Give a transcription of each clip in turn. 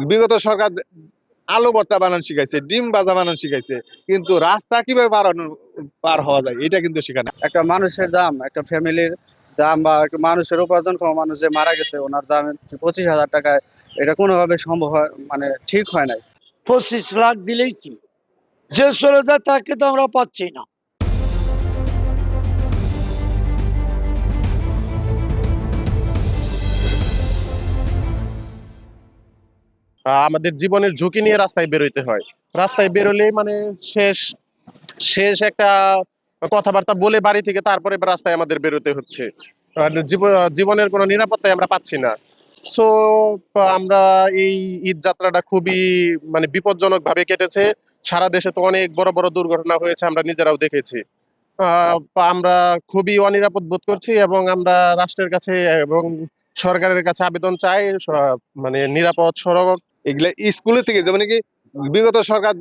বিগত সরকার আলু ভর্তা বানানো শিখাইছে, ডিম ভাজা বানানো শিখাইছে, কিন্তু রাস্তা কিভাবে পার হওয়া যায় এটা কিন্তু শেখায় না। একটা মানুষের দাম, একটা ফ্যামিলির দাম বা একটা মানুষের উপার্জন ক্ষম মানুষ যে মারা গেছে ওনার দাম 25,000 টাকায়, এটা কোনোভাবে সম্ভব হয় মানে ঠিক হয় নাই। 25 লাখ দিলেই কি যে চলে যায় তাকে তো আমরা পাচ্ছি না। আমাদের জীবনের ঝুঁকি নিয়ে রাস্তায় বেরোইতে হয়। রাস্তায় বেরোলে মানে শেষ শেষ একটা কথাবার্তা বলে বাড়ি থেকে তারপরে রাস্তায় আমাদের বেরোতে হচ্ছে। আর জীবনের কোনো নিরাপত্তাই আমরা পাচ্ছি না। সো আমরা এই ঈদ যাত্রাটা খুবই মানে বিপজ্জনক ভাবে কেটেছে। সারা দেশে তো অনেক বড় বড় দুর্ঘটনা হয়েছে, আমরা নিজেরাও দেখেছি। আহ, আমরা খুবই অনিরাপদ বোধ করছি এবং আমরা রাষ্ট্রের কাছে এবং সরকারের কাছে আবেদন চাই মানে নিরাপদ সড়ক। এগুলা স্কুলে থেকে যেমন কি বিগত সরকার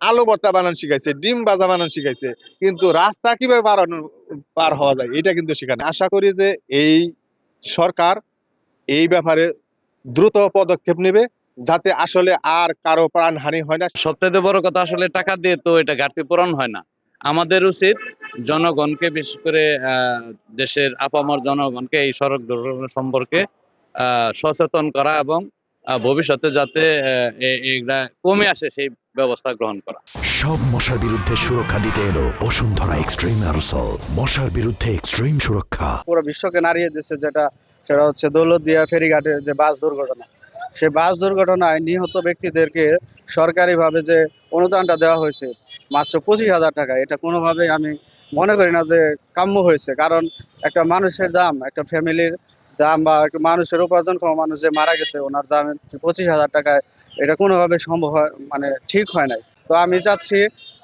আলু ভর্তা বানানো শিখাইছে, ডিম ভাজা বানানো শিখাইছে, কিন্তু রাস্তা কিভাবে পার হওয়া যায় এটা কিন্তু শেখায় না। আশা করি যে এই সরকার এই ব্যাপারে দ্রুত পদক্ষেপ নেবে, যাতে আসলে আর কারো প্রাণহানি হয় না। সবথেকে বড় কথা আসলে টাকা দিয়ে তো এটা ঘাটতি পূরণ হয় না। আমাদের উচিত জনগণকে, বিশেষ করে দেশের আপামর জনগণকে এই সড়ক দুর্ঘটনা সম্পর্কে সচেতন করা এবং ভবিষ্যতে যাতে এগুলা কমে আসে সেই ব্যবস্থা গ্রহণ করা। সব মশার বিরুদ্ধে সুরক্ষা দিতে এলো বসুন্ধরা এক্সট্রিম অ্যারোসল, মশার বিরুদ্ধে এক্সট্রিম সুরক্ষা। পুরো বিশ্বকে নাড়িয়ে দিচ্ছে, সেটা হচ্ছে দৌলতদিয়া ফেরিঘাটের যে বাস দুর্ঘটনা। সেই বাস দুর্ঘটনায় নিহত ব্যক্তিদেরকে সরকারিভাবে যে অনুদানটা দেওয়া হয়েছে মাত্র 25,000 টাকা, এটা কোনোভাবেই আমি মনে করি না যে কাম্য হয়েছে। কারণ একটা মানুষের দাম, একটা ফ্যামিলির দাম বা একটা মানুষের উপার্জন ক্ষম মানুষ যে মারা গেছে ওনার দাম 25,000 টাকায়, এটা কোনোভাবে সম্ভব হয় মানে ঠিক হয় নাই। তো আমি চাচ্ছি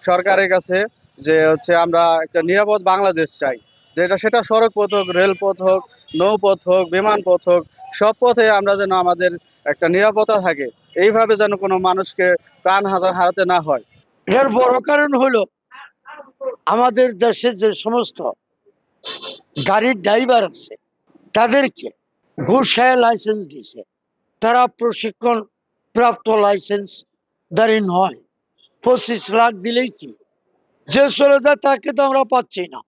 সরকারের কাছে যে হচ্ছে আমরা একটা নিরাপদ বাংলাদেশ চাই, যেটা সেটা সড়ক পথ হোক, রেলপথ হোক, নৌপথ হোক, বিমান পথ হোক, সব পথে আমরা যেন আমাদের একটা নিরাপত্তা থাকে, এইভাবে যেন কোনো মানুষকে প্রাণ হারাতে না হয়। এর বড় কারণ হলো আমাদের দেশের যে সমস্ত গাড়ির ড্রাইভার আছে তাদেরকে ঘুষ খায় লাইসেন্স দিছে, তারা প্রশিক্ষণ প্রাপ্ত লাইসেন্স দাঁড়ি নয়। 25 লাখ দিলেই কি যে চলে যায় তাকে তো আমরা পাচ্ছি না।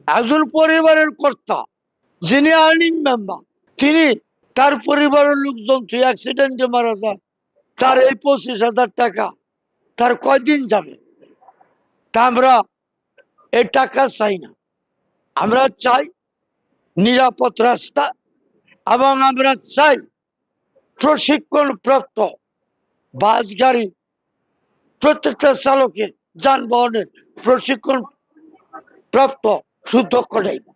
একজন পরিবারের কর্তা যিনি আর্নিং মেম্বার, তিনি তার পরিবারের লোকজন অ্যাক্সিডেন্টে মারা যায়, তার এই 25,000 টাকা তার কয়দিন যাবে? তা আমরা এই টাকা চাই না, আমরা চাই নিরাপদ রাস্তা এবং আমরা চাই প্রশিক্ষণ প্রাপ্ত বাস গাড়ি, প্রত্যেকটা চালকের যানবাহনের প্রশিক্ষণ প্রাপ্ত সুদক্ষ ড্রাইভার।